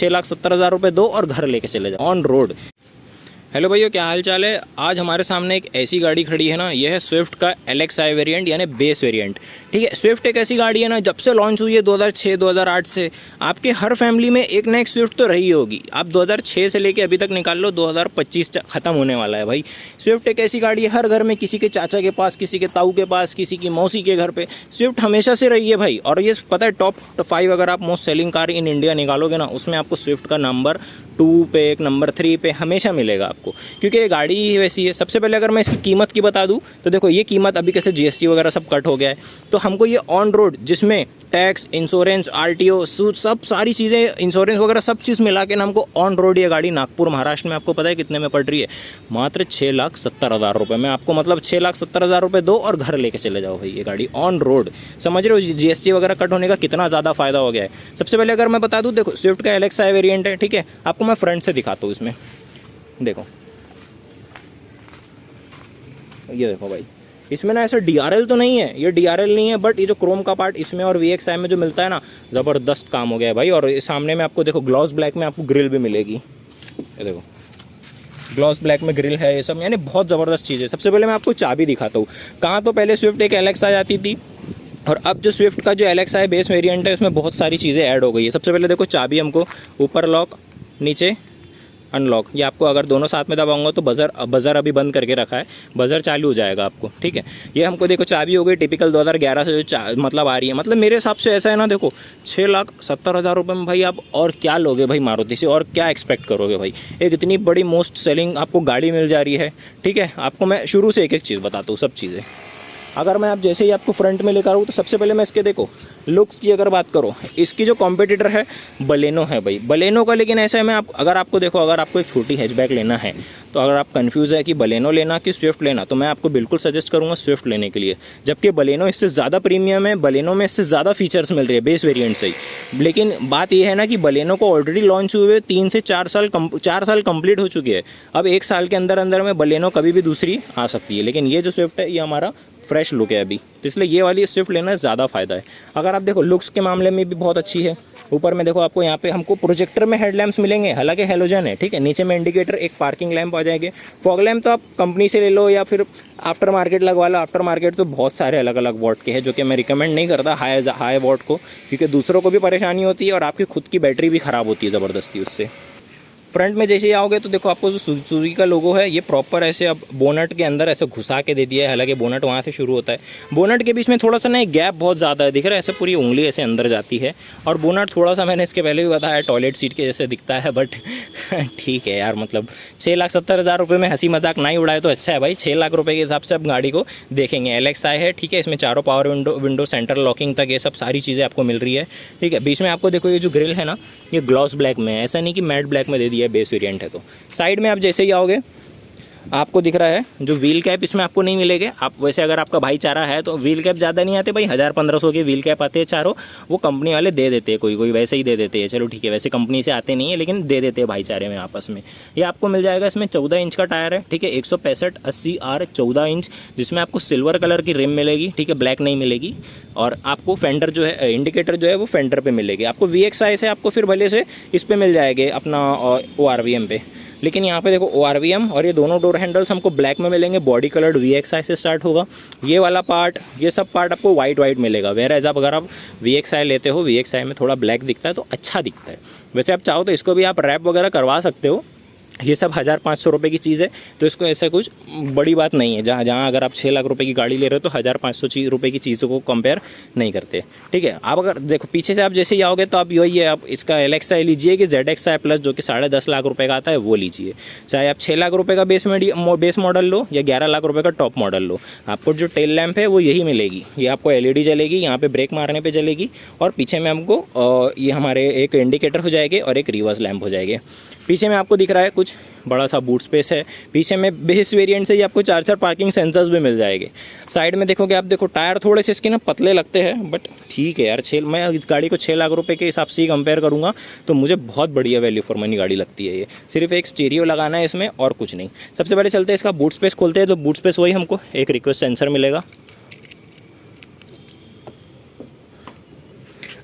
6,70,000 रुपये दो और घर लेके चले जाओ ऑन रोड। हेलो भैया, क्या हाल चाल है। आज हमारे सामने एक ऐसी गाड़ी खड़ी है ना, यह है स्विफ्ट का LXi वेरिएंट यानी बेस वेरिएंट। ठीक है, स्विफ्ट एक ऐसी गाड़ी है ना, जब से लॉन्च हुई है 2006-2008 से, आपके हर फैमिली में एक ना एक स्विफ्ट तो रही होगी। आप 2006 से लेके अभी तक निकाल लो, 2025 ख़त्म होने वाला है भाई। स्विफ्ट एक ऐसी गाड़ी है, हर घर में किसी के चाचा के पास, किसी के ताऊ के पास, किसी की मौसी के घर पे स्विफ्ट हमेशा से रही है भाई। और ये पता है, टॉप 5 अगर आप most selling car in India निकालोगे ना, उसमें आपको स्विफ्ट का नंबर 2 पे, एक नंबर 3 पे हमेशा मिलेगा आपको, क्योंकि ये गाड़ी ही वैसी है। सबसे पहले अगर मैं इसकी कीमत की बता दूं तो देखो, ये कीमत अभी कैसे GST वगैरह सब कट हो गया है, तो हमको ये ऑन रोड, जिसमें टैक्स, इंश्योरेंस, RTO, सूट, सब सारी चीज़ें, इंश्योरेंस वगैरह सब चीज़ मिला के ना हमको ऑन रोड ये गाड़ी नागपुर महाराष्ट्र में आपको पता है कितने में पड़ रही है, मात्र 6,70,000 रुपये में। आपको मतलब 6,70,000 रुपये दो और घर लेके चले जाओ भाई। ये गाड़ी ऑन रोड, समझ रहे हो GST वगैरह कट होने का कितना ज़्यादा फ़ायदा हो गया है। सबसे पहले अगर मैं बता दूँ, देखो स्विफ्ट का LXi वेरिएंट है, ठीक है, आपको मैं फ्रंट से दिखाता हूँ। इसमें देखो, ये देखो भाई, इसमें ना ऐसा DRL तो नहीं है, ये DRL नहीं है, बट ये जो क्रोम का पार्ट इसमें और VXi में जो मिलता है ना, ज़बरदस्त काम हो गया है भाई। और सामने में आपको देखो ग्लॉस ब्लैक में आपको ग्रिल भी मिलेगी। ये देखो ग्लॉस ब्लैक में ग्रिल है, ये सब यानी बहुत ज़बरदस्त चीज़ है। सबसे पहले मैं आपको चाबी दिखाता हूँ। कहाँ तो पहले स्विफ्ट एक LXi आती थी, और अब जो स्विफ्ट का जो LXi बेस वेरिएंट है, उसमें बहुत सारी चीज़ें ऐड हो गई है। सबसे पहले देखो, चाबी हमको ऊपर लॉक, नीचे अनलॉक, ये आपको अगर दोनों साथ में दबाऊंगा तो बज़र अभी बंद करके रखा है, बज़र चालू हो जाएगा आपको। ठीक है, ये हमको देखो चाबी हो गई टिपिकल 2011 से जो मतलब आ रही है। मतलब मेरे हिसाब से ऐसा है ना, देखो 6,70,000 रुपये में भाई आप और क्या लोगे भाई मारुति से, और क्या एक्सपेक्ट करोगे भाई। एक इतनी बड़ी मोस्ट सेलिंग आपको गाड़ी मिल जा रही है। ठीक है, आपको मैं शुरू से एक एक चीज़ बताता हूँ, सब चीज़ें। अगर मैं आप जैसे ही आपको फ्रंट में लेकर आऊँ तो सबसे पहले मैं इसके देखो लुक्स की अगर बात करो, इसकी जो कॉम्पिटिटर है बलेनो है भाई, बलेनो का। लेकिन ऐसा है, मैं अगर आपको देखो, अगर आपको एक छोटी हैचबैक लेना है, तो अगर आप कंफ्यूज है कि बलेनो लेना कि स्विफ्ट लेना, तो मैं आपको बिल्कुल सजेस्ट करूँगा स्विफ्ट लेने के लिए। जबकि बलेनो इससे ज़्यादा प्रीमियम है, बलेनो में इससे ज़्यादा फीचर्स मिल रही है बेस वेरिएंट से ही। लेकिन बात यह है ना कि बलेनो को ऑलरेडी लॉन्च हुए 3 से 4 साल कंप्लीट हो चुके हैं। अब 1 साल के अंदर अंदर में बलेनो कभी भी दूसरी आ सकती है। लेकिन ये जो स्विफ्ट है, ये हमारा फ्रेश लुक है अभी, तो इसलिए ये वाली स्विफ्ट लेना ज़्यादा फ़ायदा है। अगर आप देखो लुक्स के मामले में भी बहुत अच्छी है। ऊपर में देखो, आपको यहाँ पे हमको प्रोजेक्टर में हेडलैम्प्स मिलेंगे, हालांकि हेलोजन है। ठीक है, नीचे में इंडिकेटर, एक पार्किंग लैंप आ जाएंगे। फॉग लैंप तो आप कंपनी से ले लो या फिर आफ्टर मार्केट लगवा लो। आफ्टर मार्केट तो बहुत सारे अलग अलग वॉट के हैं, जो कि मैं रिकमेंड नहीं करता हाई वॉट को, क्योंकि दूसरों को भी परेशानी होती है और आपकी खुद की बैटरी भी ख़राब होती है ज़बरदस्ती उससे। फ्रंट में जैसे ही आओगे तो देखो, आपको जो सुजुकी का लोगो है, ये प्रॉपर ऐसे अब बोनट के अंदर ऐसे घुसा के दे दिया है। हालांकि बोनट वहाँ से शुरू होता है, बोनट के बीच में थोड़ा सा ना एक गैप बहुत ज़्यादा है, दिख रहा है, ऐसे पूरी उंगली ऐसे अंदर जाती है। और बोनट थोड़ा सा, मैंने इसके पहले भी बताया, टॉयलेट सीट के जैसे दिखता है, बट ठीक है यार, मतलब 6,70,000 रुपये में हंसी मजाक नहीं उड़ाए तो अच्छा है भाई। 6 लाख रुपये के हिसाब से आप गाड़ी को देखेंगे। LXi है, ठीक है, इसमें चारों पावर विंडो, सेंटर लॉकिंग तक ये सब सारी चीज़ें आपको मिल रही है। ठीक है, बीच में आपको देखो ये जो ग्रिल है ना, ये ग्लॉस ब्लैक में है, ऐसा नहीं कि मैट ब्लैक में दे दिया है, बेस वेरिएंट है। तो साइड में आप जैसे ही आओगे, आपको दिख रहा है जो व्हील कैप, इसमें आपको नहीं मिलेंगे। आप वैसे अगर आपका भाईचारा है तो व्हील कैप ज़्यादा नहीं आते भाई, 1,000-1,500 के व्हील कैप आते हैं चारों, वो कंपनी वाले दे देते हैं, कोई वैसे ही दे देते हैं। चलो ठीक है, वैसे कंपनी से आते नहीं है, लेकिन दे देते हैं भाईचारे में आपस में। ये आपको मिल जाएगा। इसमें 14 इंच का टायर है, ठीक है, 165/80R 14 इंच, जिसमें आपको सिल्वर कलर की रिम मिलेगी। ठीक है, ब्लैक नहीं मिलेगी। और आपको फेंडर जो है, इंडिकेटर जो है वो फेंडर पे मिलेगी। आपको VXi से आपको फिर भले से इस पे मिल जाएंगे अपना ORVM पे, लेकिन यहाँ पे देखो ORVM और ये दोनों डोर हैंडल्स हमको ब्लैक में मिलेंगे। बॉडी कलर्ड VXi से स्टार्ट होगा। ये वाला पार्ट, ये सब पार्ट आपको वाइट मिलेगा। वेयर एज अगर आप VXi लेते हो, VXi में थोड़ा ब्लैक दिखता है तो अच्छा दिखता है। वैसे आप चाहो तो इसको भी आप रैप वगैरह करवा सकते हो। ये सब 1,500 रुपये की चीज़ है, तो इसको ऐसा कुछ बड़ी बात नहीं है। जहाँ अगर आप 6 लाख रुपए की गाड़ी ले रहे हो तो 1,500 रुपये की चीज़ों को कंपेयर नहीं करते। ठीक है, आप अगर देखो पीछे से आप जैसे ही आओगे तो आप यही है, आप इसका LXi लीजिए कि ZXi प्लस जो कि 10.5 लाख रुपये का आता है वो लीजिए। चाहे आप 6 लाख रुपये का बेस मॉडल लो या 11 लाख रुपये का टॉप मॉडल लो, आपको जो टेल लैंप है वो यही मिलेगी। ये आपको LED जलेगी, यहाँ पे ब्रेक मारने पे जलेगी, और पीछे में हमको ये हमारे एक इंडिकेटर हो जाएंगे और एक रिवर्स लैंप हो जाएंगे। पीछे में आपको दिख रहा है कुछ बड़ा सा बूट स्पेस है। पीछे में बेस वेरिएंट से ही आपको 4 पार्किंग सेंसर्स भी मिल जाएंगे। साइड में देखोगे आप, देखो टायर थोड़े से इसके ना पतले लगते हैं, बट ठीक है यार, मैं इस गाड़ी को 6 लाख रुपए के हिसाब से ही कंपेयर करूँगा तो मुझे बहुत बढ़िया वैल्यू फॉर मनी गाड़ी लगती है ये। सिर्फ एक स्टीरियो लगाना है इसमें और कुछ नहीं। सबसे पहले चलते हैं इसका बूट स्पेस खोलते हैं, तो बूट स्पेस वही हमको एक रिक्वेस्ट सेंसर मिलेगा।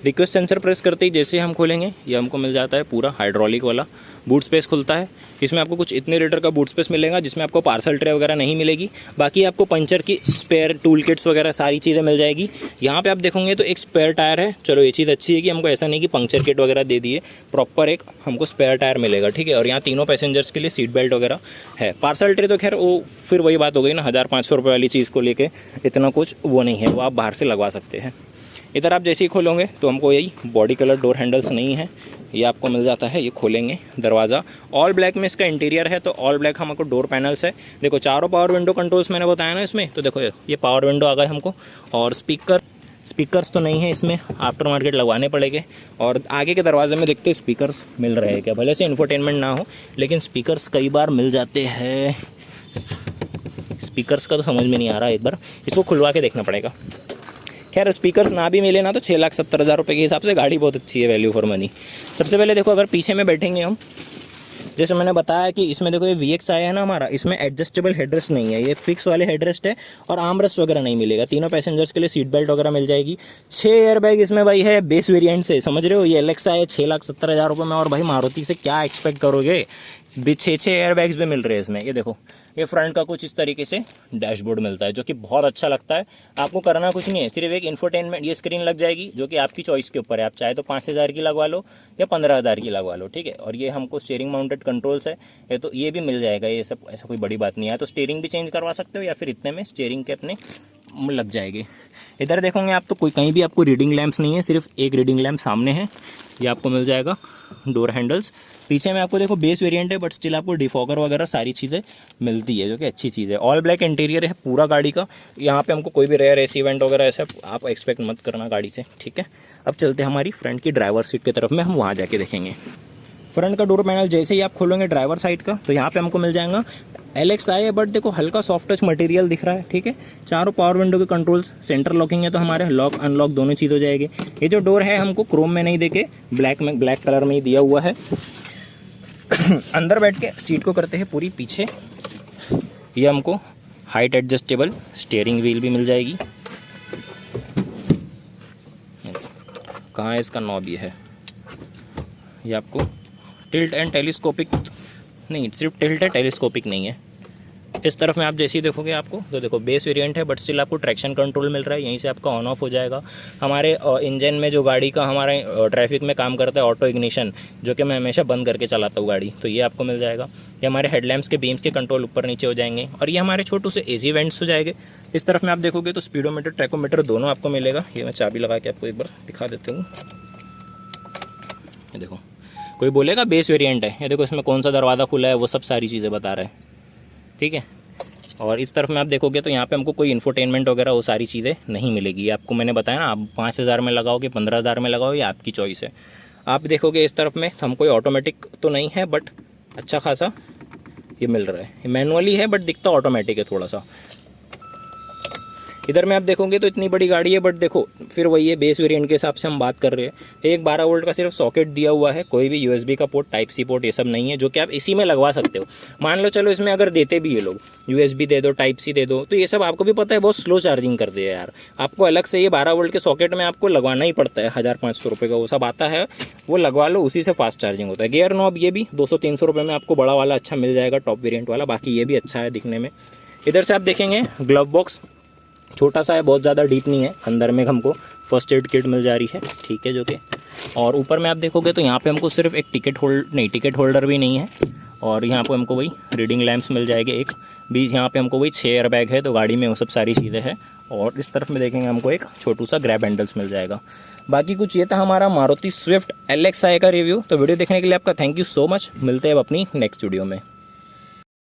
रिक्वेस्ट सेंसर प्रेस करते ही जैसे हम खोलेंगे ये हमको मिल जाता है पूरा हाइड्रोलिक वाला बूट स्पेस खुलता है। इसमें आपको कुछ इतने लीटर का बूट स्पेस मिलेगा जिसमें आपको पार्सल ट्रे वगैरह नहीं मिलेगी। बाकी आपको पंचर की स्पेयर टूल किट्स वगैरह सारी चीज़ें मिल जाएगी। यहाँ पे आप देखोगे तो एक स्पेयर टायर है। चलो ये चीज़ अच्छी है कि हमको ऐसा नहीं कि पंक्चर किट वगैरह दे दिए, प्रॉपर एक हमको स्पेयर टायर मिलेगा, ठीक है। और यहाँ तीनों पैसेंजर्स के लिए सीट बेल्ट वगैरह है। पार्सल ट्रे तो खैर वो फिर वही बात हो गई ना, 1500 रुपये वाली चीज़ को लेके इतना कुछ वो नहीं है, वो आप बाहर से लगवा सकते हैं। इधर आप जैसे ही खोलोगे तो हमको यही बॉडी कलर डोर हैंडल्स नहीं है, ये आपको मिल जाता है। ये खोलेंगे दरवाज़ा ऑल ब्लैक में इसका इंटीरियर है, तो ऑल ब्लैक हमको डोर पैनल्स है। देखो चारों पावर विंडो कंट्रोल्स मैंने बताया ना इसमें, तो देखो ये पावर विंडो आ गए हमको। और स्पीकर्स तो नहीं है इसमें, आफ्टर मार्केट लगवाने पड़ेंगे। और आगे के दरवाजे में देखते स्पीकर्स मिल रहे हैं क्या, भले से इंफोटेनमेंट ना हो लेकिन स्पीकर्स कई बार मिल जाते हैं। स्पीकर्स का तो समझ में नहीं आ रहा, एक बार इसको खुलवा के देखना पड़ेगा। खैर स्पीकर्स ना भी मिले ना तो 6,70,000 रुपये के हिसाब से गाड़ी बहुत अच्छी है, वैल्यू फॉर मनी। सबसे पहले देखो अगर पीछे में बैठेंगे हम, जैसे मैंने बताया कि इसमें देखो ये VX आया है ना हमारा, इसमें एडजस्टेबल हेडरेस्ट नहीं है, ये फिक्स वाले हेडरेस्ट है। और आर्मरेस्ट वगैरह नहीं मिलेगा। तीनों पैसेंजर्स के लिए सीट बेल्ट वगैरह मिल जाएगी। 6 एयरबैग इसमें भाई है बेस वेरिएंट से, समझ रहे हो। ये एलेक्सा है 6,70,000 रुपये में, और भाई मारुति से क्या एक्सपेक्ट करोगे, 6 एयरबैग्स भी मिल रहे हैं इसमें। ये देखो ये फ्रंट का कुछ इस तरीके से डैशबोर्ड मिलता है जो कि बहुत अच्छा लगता है। आपको करना कुछ नहीं है, सिर्फ एक इंफोटेनमेंट ये स्क्रीन लग जाएगी जो कि आपकी चॉइस के ऊपर है। आप चाहे तो 5,000 की लगवा लो या 15,000 की लगवा लो, ठीक है। और ये हमको स्टीयरिंग माउंटेड कंट्रोल्स है, ये तो ये भी मिल जाएगा। ये सब ऐसा कोई बड़ी बात नहीं है, तो स्टीयरिंग भी चेंज करवा सकते हो या फिर इतने में स्टीयरिंग के अपने लग जाएंगे। इधर देखोगे आप तो कोई कहीं भी आपको रीडिंग लैंप्स नहीं है, सिर्फ एक रीडिंग लैंप सामने है, ये आपको मिल जाएगा। डोर हैंडल्स पीछे में आपको देखो बेस वेरिएंट है, बट स्टिल आपको डिफॉगर वगैरह सारी चीज़ें मिलती है जो कि अच्छी चीज़ है। ऑल ब्लैक इंटीरियर है पूरा गाड़ी का। यहाँ पे हमको कोई भी रेयर एसी इवेंट वगैरह ऐसा आप एक्सपेक्ट मत करना गाड़ी से, ठीक है। अब चलते हैं हमारी फ्रंट की ड्राइवर सीट की तरफ में, हम वहाँ जाके देखेंगे। फ्रंट का डोर पैनल जैसे ही आप खोलोगे ड्राइवर साइड का, तो यहाँ पे हमको मिल जाएगा LX है, बट देखो हल्का सॉफ्ट टच मटेरियल दिख रहा है, ठीक है। चारों पावर विंडो के कंट्रोल्स, सेंटर लॉकिंग है तो हमारे लॉक अनलॉक दोनों चीज़ हो जाएगी। ये जो डोर है हमको क्रोम में नहीं देके ब्लैक कलर में ही दिया हुआ है। अंदर बैठ के सीट को करते हैं पूरी पीछे। ये हमको हाइट एडजस्टेबल स्टीयरिंग व्हील भी मिल जाएगी। कहाँ है इसका नॉब, ये है। ये आपको टिल्ट एंड टेलीस्कोपिक नहीं, सिर्फ टिल्ट है, टेलीस्कोपिक नहीं है। इस तरफ में आप जैसे ही देखोगे आपको तो देखो बेस वेरिएंट है, बट स्टिल आपको ट्रैक्शन कंट्रोल मिल रहा है। यहीं से आपका ऑन ऑफ हो जाएगा। हमारे इंजन में जो गाड़ी का हमारा ट्रैफिक में काम करता है ऑटो इग्निशन, जो कि मैं हमेशा बंद करके चलाता हूँ गाड़ी, तो ये आपको मिल जाएगा। ये हमारे हेडलैम्प्स के बीम्स के कंट्रोल ऊपर नीचे हो जाएंगे, और ये हमारे छोटू से एजी वेंट्स हो जाएंगे। इस तरफ में आप देखोगे तो स्पीडोमीटर ट्रैकोमीटर दोनों आपको मिलेगा। ये मैं चाबी लगा के आपको एक बार दिखा देता हूँ। ये देखो, कोई बोलेगा बेस वेरिएंट है, ये देखो इसमें कौन सा दरवाज़ा खुला है, वो सब सारी चीज़ें बता रहा है, ठीक है। और इस तरफ में आप देखोगे तो यहाँ पे हमको कोई इन्फोटेनमेंट वगैरह वो सारी चीज़ें नहीं मिलेगी। आपको मैंने बताया ना, आप 5,000 में लगाओ कि 15,000 में लगाओ, ये आपकी चॉइस है। आप देखोगे इस तरफ में हम कोई ऑटोमेटिक तो नहीं है, बट अच्छा खासा ये मिल रहा है। मैनुअली है बट दिखता ऑटोमेटिक है थोड़ा सा। इधर में आप देखोगे तो इतनी बड़ी गाड़ी है, बट देखो फिर वही है, बेस वेरिएंट के हिसाब से हम बात कर रहे हैं। एक 12 वोल्ट का सिर्फ सॉकेट दिया हुआ है, कोई भी USB का पोर्ट, टाइप सी पोर्ट ये सब नहीं है, जो कि आप इसी में लगवा सकते हो। मान लो चलो इसमें अगर देते भी ये लोग USB दे दो, टाइप सी दे दो, तो ये सब आपको भी पता है बहुत स्लो चार्जिंग करते हैं यार। आपको अलग से ये 12 वोल्ट के सॉकेट में आपको लगवाना ही पड़ता है, 1,500 रुपये का वो सब आता है, वो लगवा लो, उसी से फास्ट चार्जिंग होता है। गियर नॉब ये भी 200-300 रुपये में आपको बड़ा वाला अच्छा मिल जाएगा, टॉप वेरिएंट वाला। बाकी ये भी अच्छा है दिखने में। इधर से आप देखेंगे ग्लव बॉक्स छोटा सा है, बहुत ज़्यादा डीप नहीं है। अंदर में हमको फर्स्ट एड किट मिल जा रही है, ठीक है, जो कि। और ऊपर में आप देखोगे तो यहाँ पे हमको सिर्फ एक टिकट होल्डर भी नहीं है। और यहाँ पे हमको वही रीडिंग लैंप्स मिल जाएंगे एक भी। यहाँ पे हमको वही 6 एयरबैग है, तो गाड़ी में वो सब सारी चीज़ें हैं। और इस तरफ में देखेंगे हमको एक छोटू सा ग्रैब हैंडल्स मिल जाएगा। बाकी कुछ ये था हमारा मारुति स्विफ्ट LX का रिव्यू। तो वीडियो देखने के लिए आपका थैंक यू सो मच। मिलते हैं अब अपनी नेक्स्ट वीडियो में।